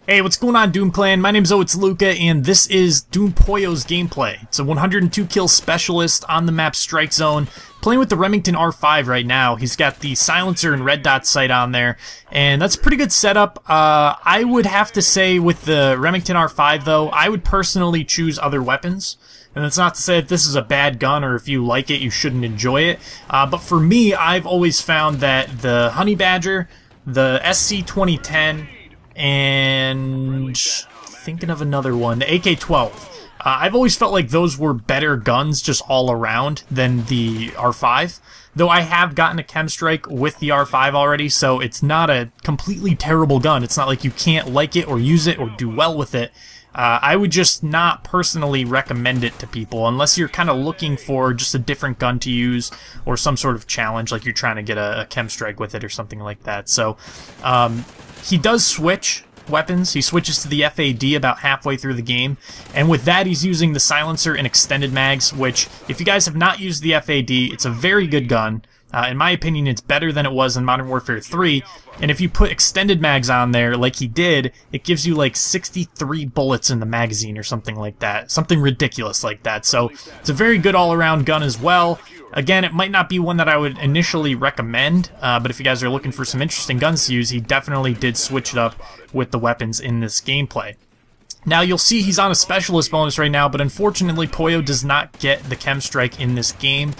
Hey, what's going on, Doom Clan? My name's it's Luca, and this is Doom Pollo's gameplay. It's a 102 kill specialist on the map Strike Zone, playing with the Remington R5 right now. He's got the silencer and red dot sight on there, and that's a pretty good setup. I would have to say with the Remington R5, though, I would personally choose other weapons. And that's not to say that this is a bad gun, or if you like it, you shouldn't enjoy it. But for me, I've always found that the Honey Badger, the SC-2010, and thinking of another one, the AK-12. I've always felt like those were better guns just all around than the R5. Though I have gotten a chem strike with the R5 already, so it's not a completely terrible gun. It's not like you can't like it or use it or do well with it. I would just not personally recommend it to people unless you're kind of looking for just a different gun to use or some sort of challenge, like you're trying to get a chem strike with it or something like that. So he does switch weapons. He switches to the FAD about halfway through the game, and with that he's using the silencer and extended mags, which, if you guys have not used the FAD, it's a very good gun. In my opinion, it's better than it was in Modern Warfare 3, and if you put extended mags on there like he did, it gives you like 63 bullets in the magazine or something like that. Something ridiculous like that. So it's a very good all-around gun as well. Again, it might not be one that I would initially recommend, but if you guys are looking for some interesting guns to use, he definitely did switch it up with the weapons in this gameplay. Now, you'll see he's on a specialist bonus right now, but unfortunately Pollo does not get the chem strike in this game.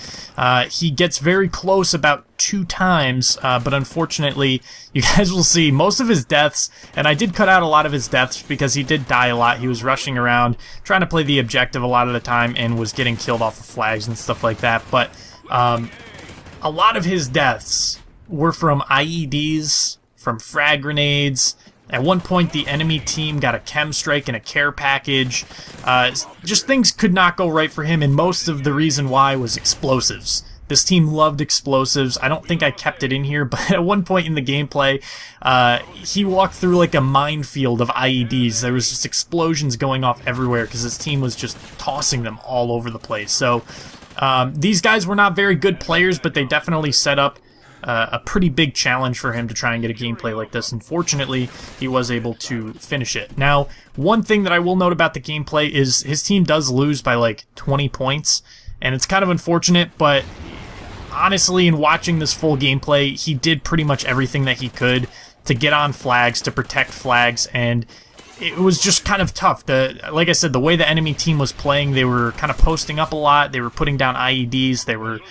He gets very close about 2 times, but unfortunately, you guys will see most of his deaths, and I did cut out a lot of his deaths because he did die a lot. He was rushing around, trying to play the objective a lot of the time, and was getting killed off of flags and stuff like that, but a lot of his deaths were from IEDs, from frag grenades. At one point, the enemy team got a chem strike and a care package. Just things could not go right for him, and most of the reason why was explosives. This team loved explosives. I don't think I kept it in here, but at one point in the gameplay, he walked through like a minefield of IEDs. There was just explosions going off everywhere because his team was just tossing them all over the place. So these guys were not very good players, but they definitely set up a pretty big challenge for him to try and get a gameplay like this. Unfortunately, he was able to finish it. Now, one thing that I will note about the gameplay is his team does lose by like 20 points, and it's kind of unfortunate, but honestly, in watching this full gameplay, he did pretty much everything that he could to get on flags, to protect flags, and it was just kind of tough. Like I said, the way the enemy team was playing, they were kind of posting up a lot. They were putting down IEDs. They were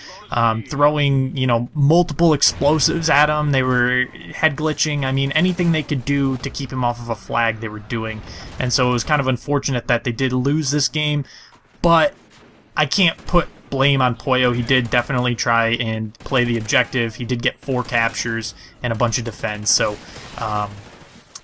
throwing, multiple explosives at him. They were head glitching. I mean, anything they could do to keep him off of a flag, they were doing. And so it was kind of unfortunate that they did lose this game. But I can't put blame on Pollo. He did definitely try and play the objective. He did get 4 captures and a bunch of defense. So,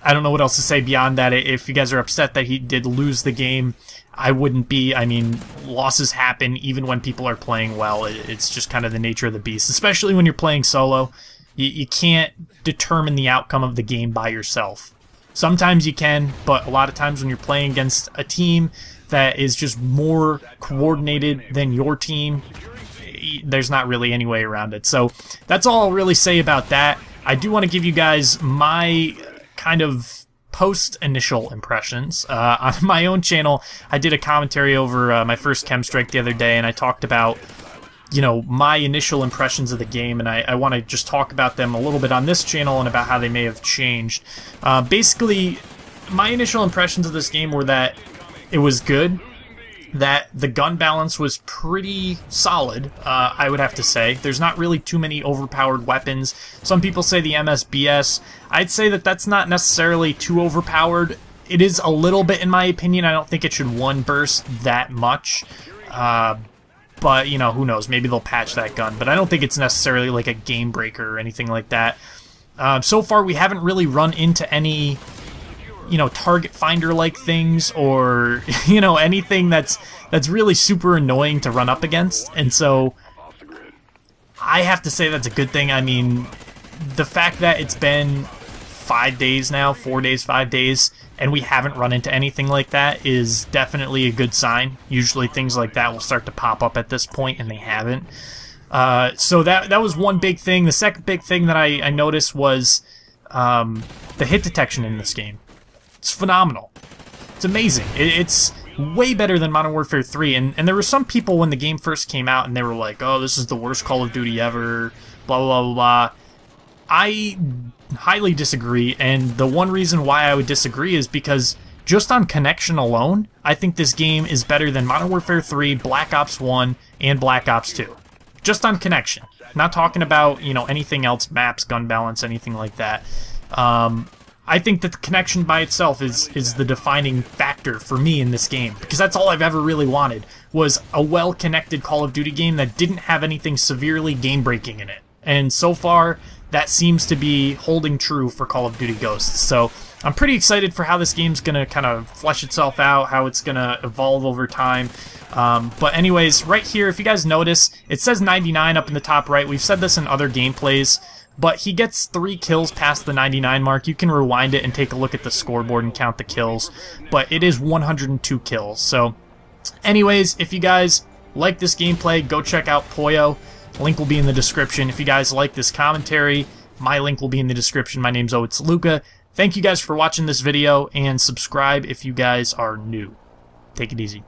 I don't know what else to say beyond that. If you guys are upset that he did lose the game, I wouldn't be. I mean, losses happen even when people are playing well. It's just kind of the nature of the beast, especially when you're playing solo. You can't determine the outcome of the game by yourself. Sometimes you can, but a lot of times when you're playing against a team that is just more coordinated than your team, there's not really any way around it. So that's all I'll really say about that. I do want to give you guys my kind of post-initial impressions. On my own channel, I did a commentary over my first chem strike the other day, and I talked about, my initial impressions of the game, and I want to just talk about them a little bit on this channel and about how they may have changed. Basically, my initial impressions of this game were that it was good, that the gun balance was pretty solid, I would have to say. There's not really too many overpowered weapons. Some people say the MSBS. I'd say that that's not necessarily too overpowered. It is a little bit, in my opinion. I don't think it should one burst that much. But, who knows? Maybe they'll patch that gun. But I don't think it's necessarily like a game breaker or anything like that. So far, we haven't really run into any target finder like things, or anything that's really super annoying to run up against. And so I have to say that's a good thing. I mean, the fact that it's been 5 days now, 4 days, 5 days, and we haven't run into anything like that is definitely a good sign. Usually things like that will start to pop up at this point, and they haven't. So that was one big thing. The second big thing that I noticed was the hit detection in this game. It's phenomenal. It's amazing. It's way better than Modern Warfare 3, and there were some people when the game first came out and they were like, oh, this is the worst Call of Duty ever, blah, blah, blah, blah. I highly disagree, and the one reason why I would disagree is because just on connection alone, I think this game is better than Modern Warfare 3, Black Ops 1, and Black Ops 2. Just on connection. Not talking about, you know, anything else, maps, gun balance, anything like that. I think that the connection by itself is the defining factor for me in this game, because that's all I've ever really wanted, was a well-connected Call of Duty game that didn't have anything severely game-breaking in it. And so far, that seems to be holding true for Call of Duty Ghosts. So I'm pretty excited for how this game's going to kind of flesh itself out, how it's going to evolve over time. But anyways, right here, if you guys notice, it says 99 up in the top right. We've said this in other gameplays, but he gets 3 kills past the 99 mark. You can rewind it and take a look at the scoreboard and count the kills, but it is 102 kills. So anyways, if you guys like this gameplay, go check out Pollo. Link will be in the description. If you guys like this commentary, my link will be in the description. My name's It's Luca. Thank you guys for watching this video, and subscribe if you guys are new. Take it easy.